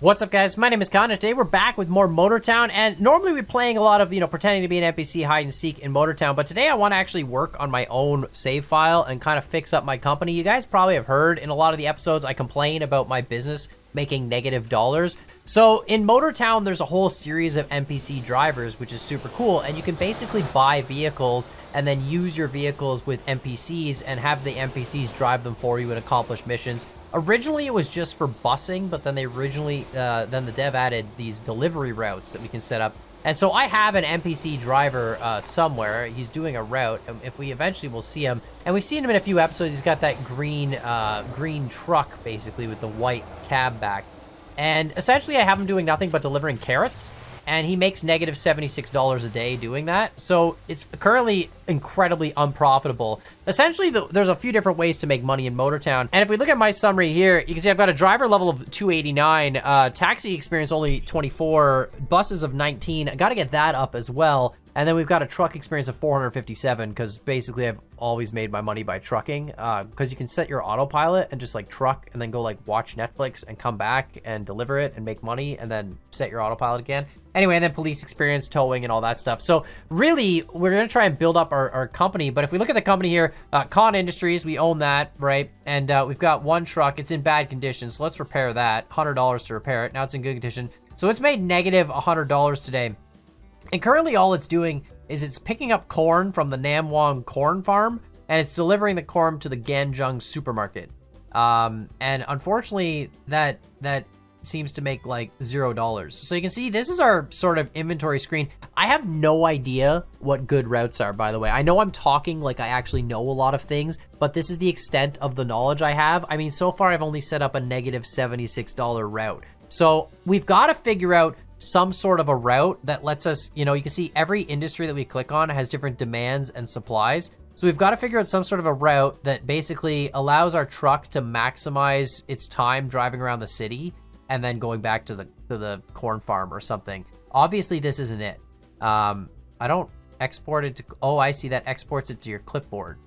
What's up, guys? My name is Con, and today we're back with more Motortown, and normally we're playing a lot of, pretending to be an NPC hide and seek in Motortown, but today I want to actually work on my own save file and kind of fix up my company. You guys probably have heard in a lot of the episodes I complain about my business making negative dollars. So in Motortown, there's a whole series of NPC drivers, which is super cool, and you can basically buy vehicles and then use your vehicles with NPCs and have the NPCs drive them for you and accomplish missions. Originally, it was just for busing, but then then the dev added these delivery routes that we can set up. And so I have an NPC driver somewhere. He's doing a route, and if we eventually will see him, and we've seen him in a few episodes. He's got that green truck, basically, with the white cab back. And essentially, I have him doing nothing but delivering carrots, and he makes negative $76 a day doing that. So it's currently incredibly unprofitable. Essentially, there's a few different ways to make money in Motortown. And if we look at my summary here, you can see I've got a driver level of 289, taxi experience only 24, buses of 19. I got to get that up as well. And then we've got a truck experience of 457, because basically I've always made my money by trucking, because you can set your autopilot and just like truck and then go like watch Netflix and come back and deliver it and make money and then set your autopilot again. Anyway, and then police experience, towing, and all that stuff. So really, we're going to try and build up our company. But if we look at the company here, Con Industries, we own that, right? And we've got one truck. It's in bad condition, so let's repair that. $100 to repair it. Now it's in good condition. So it's made negative $100 today. And currently all it's doing is it's picking up corn from the Namwong corn farm, and it's delivering the corn to the Ganjung supermarket. And unfortunately, that seems to make like $0. So you can see this is our sort of inventory screen. I have no idea what good routes are, by the way. I know I'm talking like I actually know a lot of things, but this is the extent of the knowledge I have. I mean, so far I've only set up a negative $76 route. So we've got to figure out some sort of a route that lets us, you can see every industry that we click on has different demands and supplies. So we've got to figure out some sort of a route that basically allows our truck to maximize its time driving around the city and then going back to the corn farm or something. Obviously, this isn't it. I don't export it to, oh, I see, that exports it to your clipboard.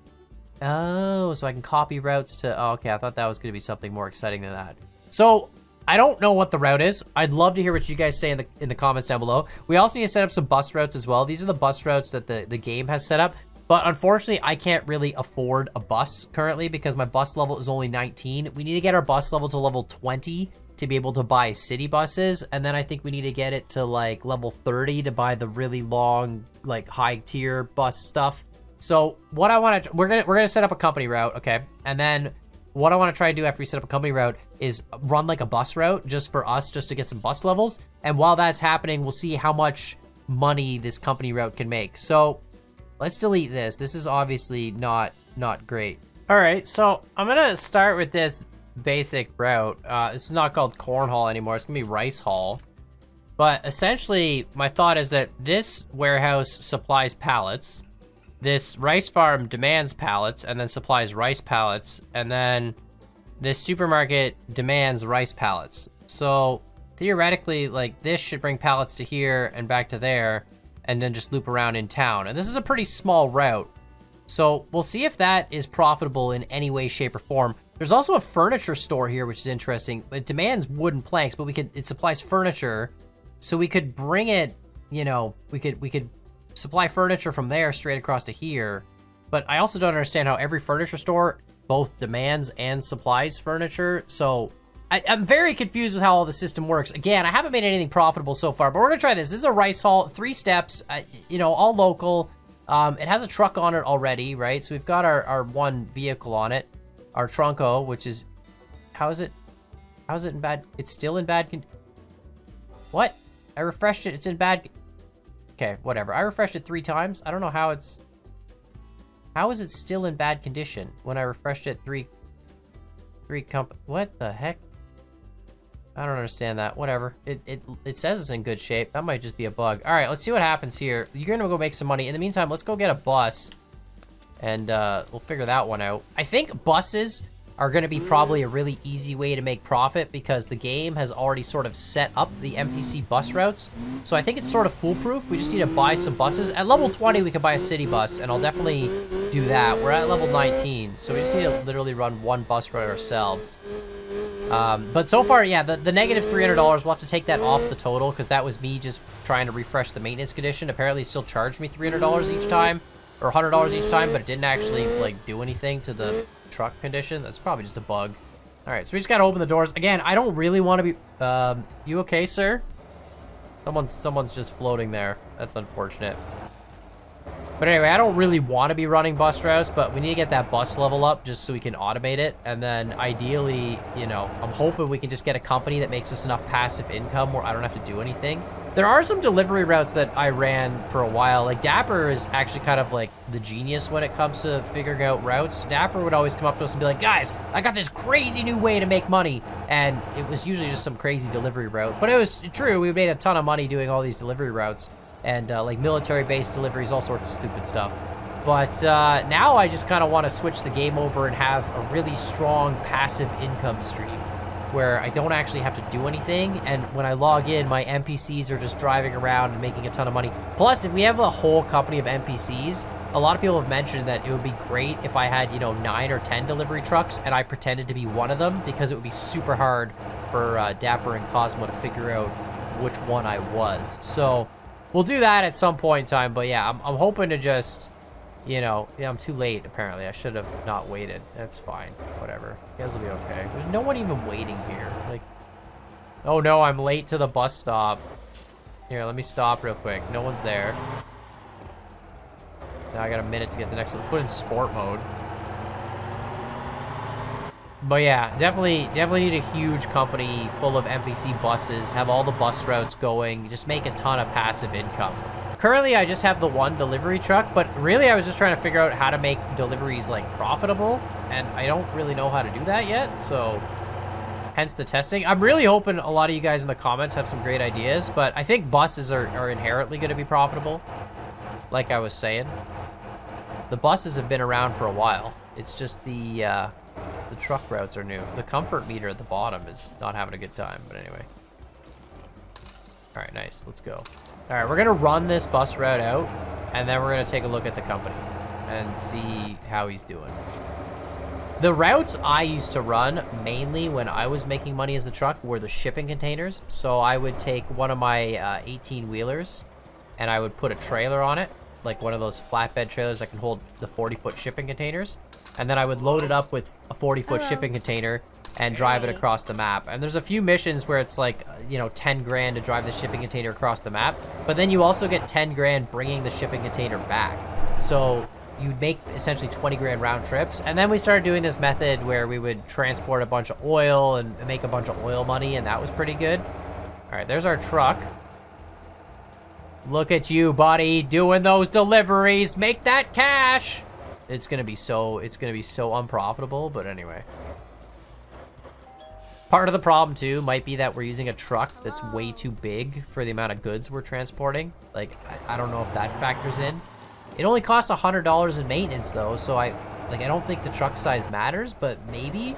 Oh, so I can copy routes to, oh, okay, I thought that was going to be something more exciting than that. So I don't know what the route is. I'd love to hear what you guys say in the comments down below. We also need to set up some bus routes as well. These are the bus routes that the game has set up. But unfortunately, I can't really afford a bus currently because my bus level is only 19. We need to get our bus level to level 20 to be able to buy city buses. And then I think we need to get it to like level 30 to buy the really long, like high tier bus stuff. So what I want to, we're gonna set up a company route, okay? And then what I want to try to do after we set up a company route is run like a bus route just for us, just to get some bus levels. And while that's happening, we'll see how much money this company route can make. So let's delete this. This is obviously not great. All right, so I'm gonna start with this basic route. This is not called corn haul anymore. It's gonna be rice haul. But essentially, my thought is that this warehouse supplies pallets. This rice farm demands pallets and then supplies rice pallets, and then this supermarket demands rice pallets. So theoretically, like, this should bring pallets to here and back to there, and then just loop around in town. And this is a pretty small route. So we'll see if that is profitable in any way, shape, or form. There's also a furniture store here, which is interesting. It demands wooden planks, but it supplies furniture. So we could bring it, we could supply furniture from there straight across to here. But I also don't understand how every furniture store both demands and supplies furniture. So I'm very confused with how all the system works. Again, I haven't made anything profitable so far, but we're gonna try this. This is a rice haul, 3 steps, all local. It has a truck on it already, right? So we've got our one vehicle on it, our Trunco, which is, how is it in bad? It's still in bad what? I refreshed it, it's in bad. Okay, whatever. I refreshed it 3 times. I don't know how is it still in bad condition when I refreshed it what the heck? I don't understand that. Whatever. It says it's in good shape. That might just be a bug. All right, let's see what happens here. You're gonna go make some money. In the meantime, let's go get a bus, and we'll figure that one out. I think buses are gonna be probably a really easy way to make profit because the game has already sort of set up the NPC bus routes. So I think it's sort of foolproof. We just need to buy some buses. At level 20, we can buy a city bus, and I'll definitely do that. We're at level 19, so we just need to literally run one bus route ourselves. But so far, yeah, the negative $300, we'll have to take that off the total because that was me just trying to refresh the maintenance condition. Apparently, it still charged me $300 each time, or $100 each time, but it didn't actually, like, do anything to the truck condition. That's probably just a bug. All right, so we just got to open the doors. Again, I don't really want to be... you okay, sir? Someone's just floating there. That's unfortunate. But anyway, I don't really want to be running bus routes, but we need to get that bus level up just so we can automate it. And then ideally, you know, I'm hoping we can just get a company that makes us enough passive income where I don't have to do anything. There are some delivery routes that I ran for a while. Like Dapper is actually kind of like the genius when it comes to figuring out routes. Dapper would always come up to us and be like, guys, I got this crazy new way to make money. And it was usually just some crazy delivery route. But it was true. We made a ton of money doing all these delivery routes. And like military-based deliveries, all sorts of stupid stuff. But now I just kind of want to switch the game over and have a really strong passive income stream where I don't actually have to do anything. And when I log in, my NPCs are just driving around and making a ton of money. Plus, if we have a whole company of NPCs, a lot of people have mentioned that it would be great if I had, you know, 9 or 10 delivery trucks and I pretended to be one of them because it would be super hard for Dapper and Cosmo to figure out which one I was. So... we'll do that at some point in time, but yeah, I'm hoping to just, you know, yeah, I'm too late, apparently. I should have not waited. That's fine. Whatever. You guys will be okay. There's no one even waiting here. Like, oh no, I'm late to the bus stop. Here, let me stop real quick. No one's there. Now I got a minute to get the next one. Let's put in sport mode. But yeah, definitely need a huge company full of NPC buses, have all the bus routes going, just make a ton of passive income. Currently, I just have the one delivery truck, but really I was just trying to figure out how to make deliveries like profitable, and I don't really know how to do that yet, so hence the testing. I'm really hoping a lot of you guys in the comments have some great ideas, but I think buses are inherently going to be profitable, like I was saying. The buses have been around for a while. It's just the truck routes are new. The comfort meter at the bottom is not having a good time, but anyway. All right, nice. Let's go. All right, we're going to run this bus route out, and then we're going to take a look at the company and see how he's doing. The routes I used to run, mainly when I was making money as a truck, were the shipping containers. So I would take one of my 18-wheelers, and I would put a trailer on it, like one of those flatbed trailers that can hold the 40-foot shipping containers. And then I would load it up with a 40-foot shipping container and drive it across the map. And there's a few missions where it's like, you know, 10 grand to drive the shipping container across the map. But then you also get 10 grand bringing the shipping container back. So you'd make essentially 20 grand round trips. And then we started doing this method where we would transport a bunch of oil and make a bunch of oil money. And that was pretty good. All right, there's our truck. Look at you, buddy, doing those deliveries. Make that cash. It's gonna be so unprofitable, but anyway. Part of the problem too might be that we're using a truck that's way too big for the amount of goods we're transporting. Like, I don't know if that factors in. It only costs $100 in maintenance though, so I don't think the truck size matters, but maybe.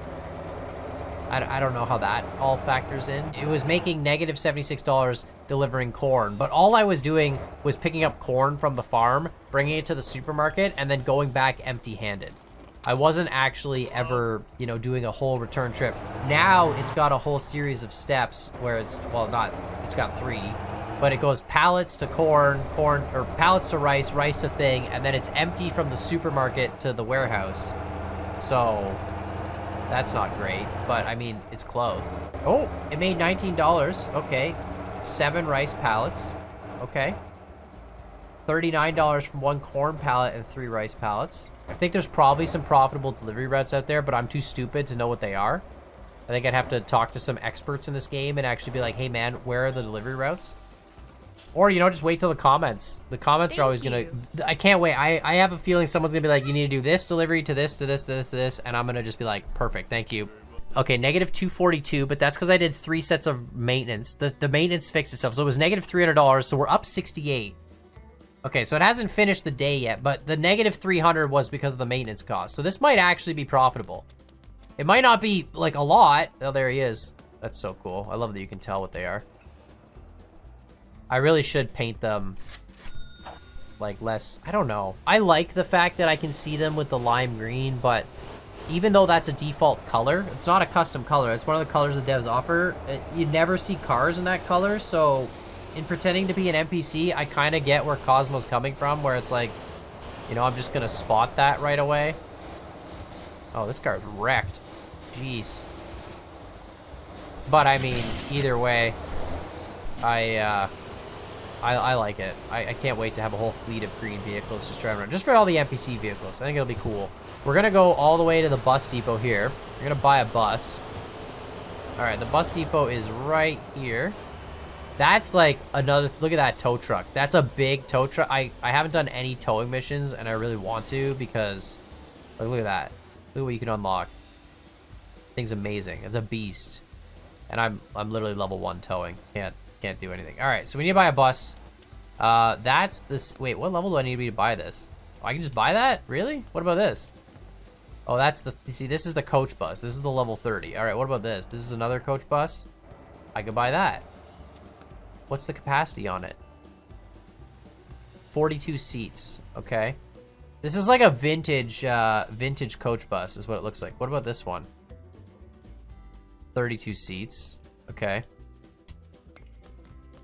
I don't know how that all factors in. It was making negative $76 delivering corn, but all I was doing was picking up corn from the farm, bringing it to the supermarket, and then going back empty-handed. I wasn't actually ever, you know, doing a whole return trip. Now it's got a whole series of steps where it's got 3, but it goes pallets to corn, or pallets to rice, rice to thing, and then it's empty from the supermarket to the warehouse. So that's not great, but I mean, it's close. Oh, it made $19. Okay. 7 rice pallets. Okay. $39 from 1 corn pallet and 3 rice pallets. I think there's probably some profitable delivery routes out there, but I'm too stupid to know what they are. I think I'd have to talk to some experts in this game and actually be like, hey man, where are the delivery routes? Or, you know, just wait till the comments. The comments are always gonna... I can't wait. I have a feeling someone's gonna be like, you need to do this delivery to this, to this, to this, to this, and I'm gonna just be like, perfect, thank you. Okay, negative 242, but that's because I did 3 sets of maintenance. The maintenance fixed itself, so it was negative $300, so we're up 68. Okay, so it hasn't finished the day yet, but the negative 300 was because of the maintenance cost. So this might actually be profitable. It might not be, like, a lot. Oh, there he is. That's so cool. I love that you can tell what they are. I really should paint them, like, less... I don't know. I like the fact that I can see them with the lime green, but even though that's a default color, it's not a custom color. It's one of the colors the devs offer. You never see cars in that color, so in pretending to be an NPC, I kind of get where Cosmo's coming from, where it's like, you know, I'm just gonna spot that right away. Oh, this car's wrecked. Jeez. But I mean, either way, I like it. I can't wait to have a whole fleet of green vehicles just driving around. Just for all the NPC vehicles. I think it'll be cool. We're going to go all the way to the bus depot here. We're going to buy a bus. Alright, the bus depot is right here. That's like another... Look at that tow truck. That's a big tow truck. I haven't done any towing missions, and I really want to because... Look at that. Look at what you can unlock. Thing's amazing. It's a beast. And I'm literally level 1 towing. Can't do anything. All right, so we need to buy a bus. That's this. Wait, what level do I need to be to buy this? Oh, I can just buy that? Really? What about this? Oh, that's the. See, this is the coach bus. This is the level 30. All right, what about this? This is another coach bus. I could buy that. What's the capacity on it? 42 seats. Okay. This is like a vintage coach bus is what it looks like. What about this one? 32 seats. Okay.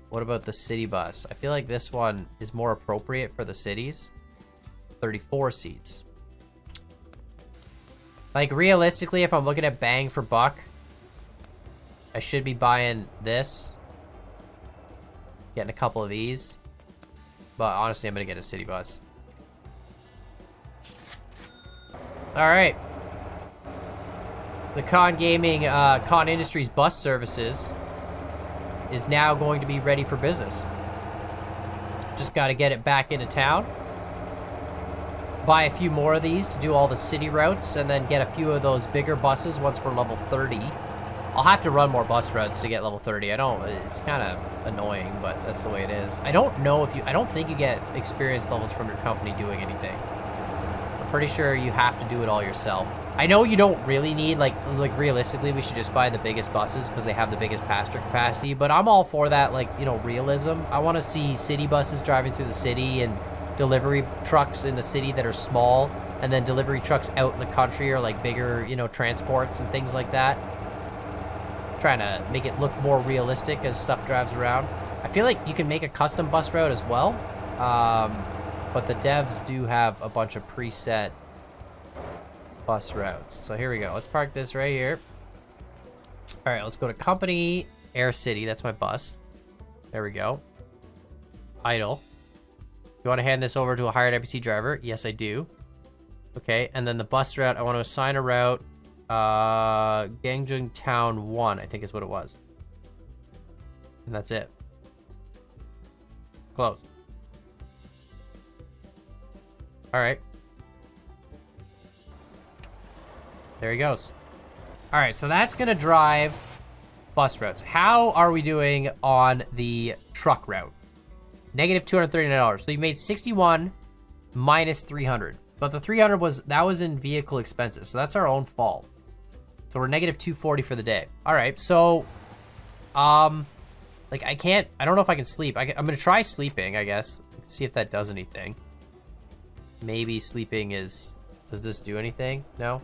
What about the city bus? I feel like this one is more appropriate for the cities. 34 seats. Like, realistically, if I'm looking at bang for buck, I should be buying this. Getting a couple of these. But honestly, I'm going to get a city bus. Alright. The Con Gaming, Con Industries bus services is now going to be ready for business. Just got to get it back into town. Buy a few more of these to do all the city routes, and then get a few of those bigger buses once we're level 30. I'll have to run more bus routes to get level 30. It's kind of annoying, but that's the way it is. I don't think you get experience levels from your company doing anything. I'm pretty sure you have to do it all yourself. I know you don't really need, like realistically, we should just buy the biggest buses because they have the biggest passenger capacity, but I'm all for that, like, you know, realism. I want to see city buses driving through the city and delivery trucks in the city that are small, and then delivery trucks out in the country are like bigger, you know, transports and things like that. Trying to make it look more realistic as stuff drives around. I feel like you can make a custom bus route as well, but the devs do have a bunch of preset bus routes. So here we go. Let's park this right here. All right, let's go to company Air City. That's my bus. There we go. Idle. You want to hand this over to a hired NPC driver? Yes, I do. Okay, and then the bus route, I want to assign a route. Gangjung Town 1, I think is what it was. And that's it. Close. All right. There he goes. All right, so that's going to drive bus routes. How are we doing on the truck route? Negative $239. So you made 61 minus 300. But the 300 was in vehicle expenses. So that's our own fault. So we're negative 240 for the day. All right, so like I don't know if I can sleep. I'm going to try sleeping, I guess. See if that does anything. Maybe sleeping does this do anything? No?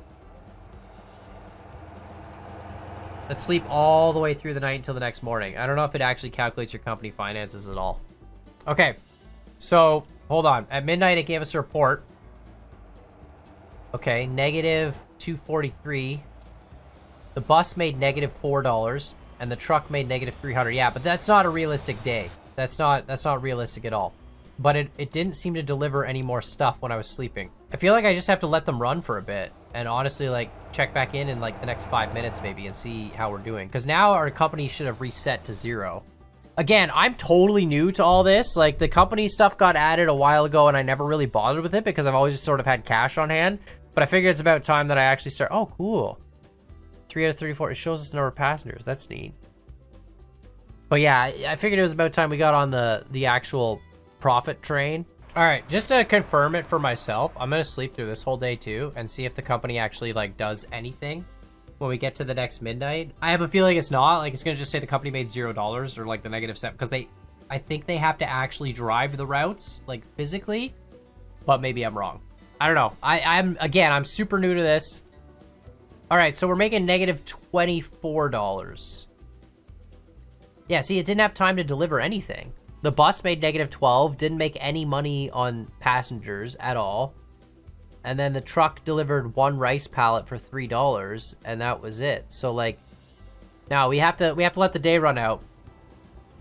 Let's sleep all the way through the night until the next morning. I don't know if it actually calculates your company finances at all. Okay, so hold on. At midnight, it gave us a report. Okay, negative 243. The bus made negative $4, and the truck made negative 300. Yeah, but that's not a realistic day. That's not realistic at all. But it didn't seem to deliver any more stuff when I was sleeping. I feel like I just have to let them run for a bit and honestly, like, check back in like the next 5 minutes maybe and see how we're doing. Because now our company should have reset to 0. Again, I'm totally new to all this. Like, the company stuff got added a while ago and I never really bothered with it because I've always just sort of had cash on hand. But I figure it's about time that I actually start. Oh, cool. 3 out of 34. It shows us the number of passengers. That's neat. But yeah, I figured it was about time we got on the actual profit train. All right, just to confirm it for myself, I'm gonna sleep through this whole day too and see if the company actually like does anything when we get to the next midnight. I have a feeling it's not. Like, it's gonna just say the company made $0 or like the negative $7 because I think they have to actually drive the routes like physically, but maybe I'm wrong. I don't know. I'm super new to this. All right, so we're making negative $24. Yeah, see, it didn't have time to deliver anything. The bus made negative 12, didn't make any money on passengers at all. And then the truck delivered one rice pallet for $3, and that was it. So, like, now we have to let the day run out.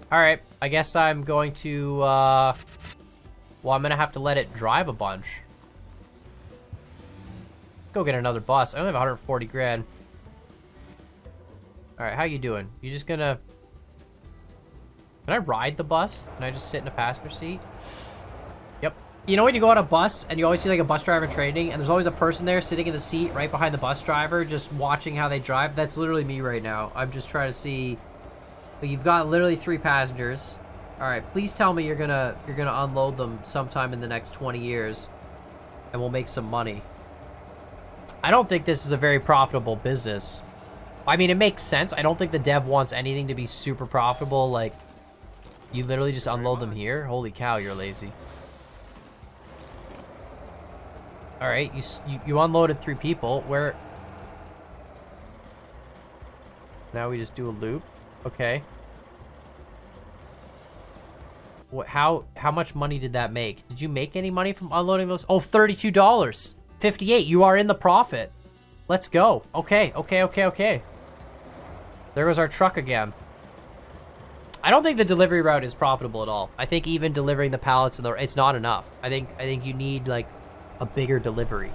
All right, I guess I'm going to, well, I'm going to have to let it drive a bunch. Go get another bus. I only have 140 grand. All right, how you doing? You just gonna... Can I ride the bus? Can I just sit in a passenger seat? Yep. You know when you go on a bus and you always see like a bus driver training and there's always a person there sitting in the seat right behind the bus driver just watching how they drive? That's literally me right now. I'm just trying to see... But you've got literally 3 passengers. All right, please tell me you're gonna unload them sometime in the next 20 years and we'll make some money. I don't think this is a very profitable business. I mean, it makes sense. I don't think the dev wants anything to be super profitable. Like, you literally just unload them here? Holy cow, you're lazy. All right, you unloaded 3 people. Where? Now we just do a loop. Okay. What? How much money did that make? Did you make any money from unloading those? Oh, $32. 58. You are in the profit. Let's go. Okay. There goes our truck again. I don't think the delivery route is profitable at all. I think even delivering the pallets it's not enough. I think you need like a bigger delivery.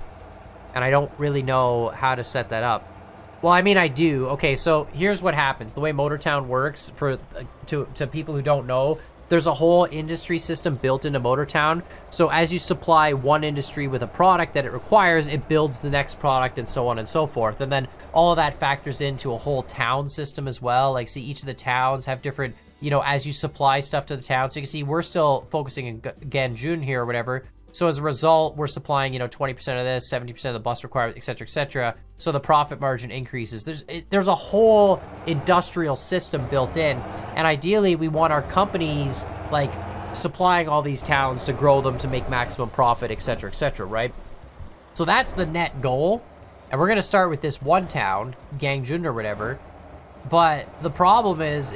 And I don't really know how to set that up. Well, I mean, I do. Okay, so here's what happens. The way Motortown works for to people who don't know, there's a whole industry system built into Motortown. So as you supply one industry with a product that it requires, it builds the next product and so on and so forth. And then all of that factors into a whole town system as well. Like, see, each of the towns have different, you know, as you supply stuff to the town. So you can see we're still focusing in Ganjun here or whatever. So as a result, we're supplying, you know, 20% of this, 70% of the bus requirement, et cetera, et cetera. So the profit margin increases. There's a whole industrial system built in. And ideally, we want our companies, like, supplying all these towns to grow them to make maximum profit, et cetera, right? So that's the net goal. And we're going to start with this one town, Gangjun or whatever. But the problem is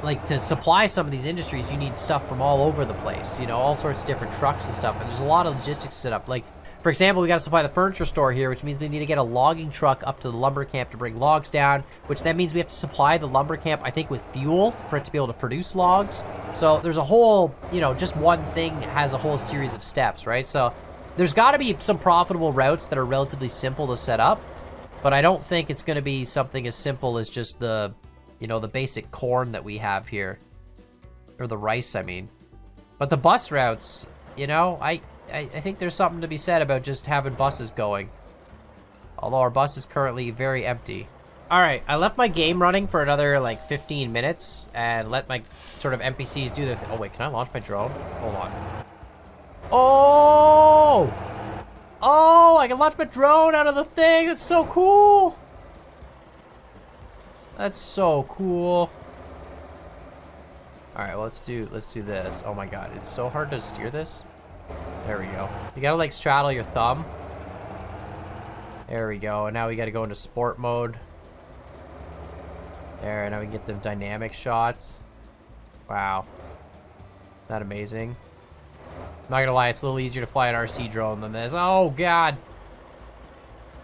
like, to supply some of these industries, you need stuff from all over the place, you know, all sorts of different trucks and stuff. And there's a lot of logistics set up. Like, for example, we got to supply the furniture store here, which means we need to get a logging truck up to the lumber camp to bring logs down, which then means we have to supply the lumber camp, I think, with fuel for it to be able to produce logs. So there's a whole, you know, just one thing has a whole series of steps, right? So there's got to be some profitable routes that are relatively simple to set up, but I don't think it's going to be something as simple as just the, you know, the basic corn that we have here. Or the rice, I mean. But the bus routes, you know, I think there's something to be said about just having buses going. Although our bus is currently very empty. Alright, I left my game running for another, like, 15 minutes. And let my sort of NPCs do their thing. Oh, wait, can I launch my drone? Hold on. Oh! Oh, I can launch my drone out of the thing! That's so cool! That's so cool. All right, well, let's do this. Oh my god, it's so hard to steer this. There we go. You gotta like straddle your thumb. There we go. And now we gotta go into sport mode. There, now we can get the dynamic shots. Wow. Isn't that amazing? I'm not gonna lie, it's a little easier to fly an RC drone than this. Oh god.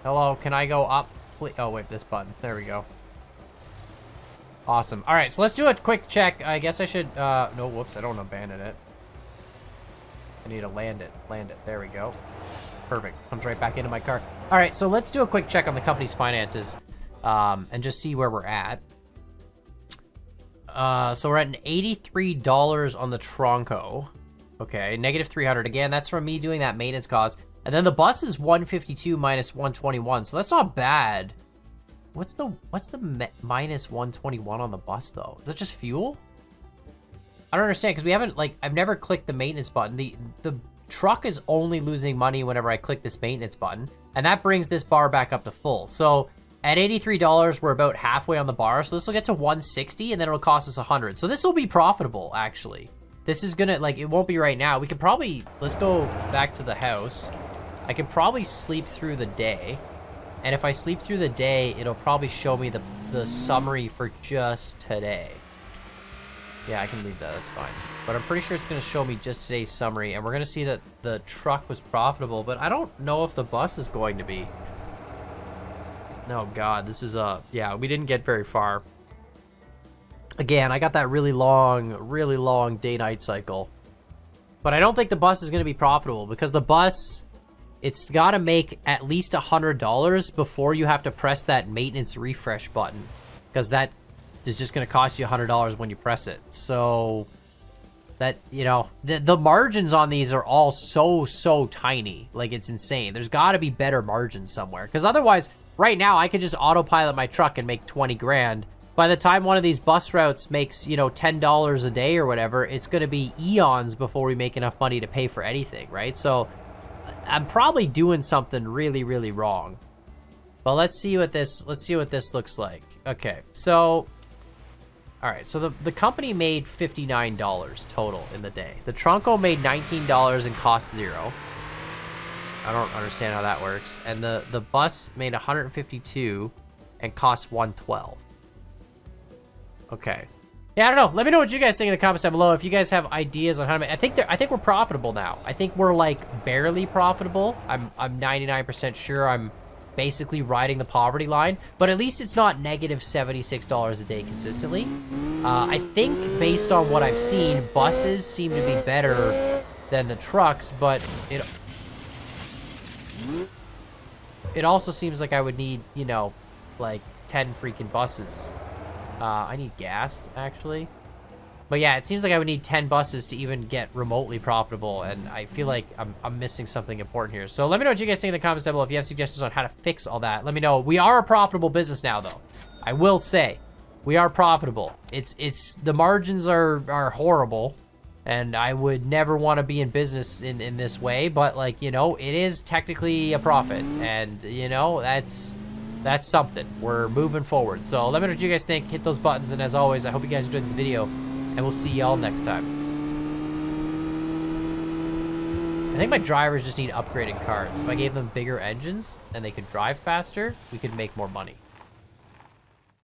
Hello, can I go up? Please? Oh wait, this button. There we go. Awesome. All right, so let's do a quick check. I guess I should, no, whoops, I don't want to abandon it. I need to land it. There we go. Perfect. Comes right back into my car. All right, so let's do a quick check on the company's finances and just see where we're at. So we're at an $83 on the Tronco. Okay, negative 300. Again, that's from me doing that maintenance cost. And then the bus is 152 minus 121, so that's not bad. What's the minus 121 on the bus though? Is that just fuel? I don't understand because we haven't, like, I've never clicked the maintenance button. The truck is only losing money whenever I click this maintenance button, and that brings this bar back up to full. So at $83, we're about halfway on the bar. So this will get to 160 and then it'll cost us 100. So this will be profitable actually. This is gonna, like, it won't be right now. We could probably, let's go back to the house. I can probably sleep through the day. And if I sleep through the day, it'll probably show me the summary for just today. Yeah, I can leave that, that's fine. But I'm pretty sure it's gonna show me just today's summary, and we're gonna see that the truck was profitable, but I don't know if the bus is going to be. Oh God, this is yeah, we didn't get very far. Again, I got that really long day-night cycle. But I don't think the bus is gonna be profitable, because the bus, it's gotta make at least $100 before you have to press that maintenance refresh button, because that is just going to cost you $100 when you press it. So that, you know, the margins on these are all so tiny. Like, it's insane. There's got to be better margins somewhere, because otherwise right now I could just autopilot my truck and make 20 grand. By the time one of these bus routes makes, you know, $10 a day or whatever, it's going to be eons before we make enough money to pay for anything, right? So I'm probably doing something really wrong. But let's see what this looks like. Okay, so all right, so the company made $59 total in the day. The Trunco made $19 and cost 0. I don't understand how that works. And the bus made $152 and cost $112. Okay. Yeah, I don't know. Let me know what you guys think in the comments down below. If you guys have ideas on how to make, I think we're profitable now. I think we're like barely profitable. I'm 99% sure I'm basically riding the poverty line, but at least it's not negative $76 a day consistently. I think based on what I've seen, buses seem to be better than the trucks, but it also seems like I would need, you know, like 10 freaking buses. I need gas, actually. But yeah, it seems like I would need 10 buses to even get remotely profitable, and I feel like I'm missing something important here. So let me know what you guys think in the comments down below. If you have suggestions on how to fix all that, let me know. We are a profitable business now, though. I will say, we are profitable. It's the margins are horrible, and I would never want to be in business in this way, but like, you know, it is technically a profit, and you know, that's something. We're moving forward. So let me know what you guys think. Hit those buttons, and as always, I hope you guys enjoyed this video, and we'll see y'all next time. I think my drivers just need upgraded cars. If I gave them bigger engines and they could drive faster, we could make more money.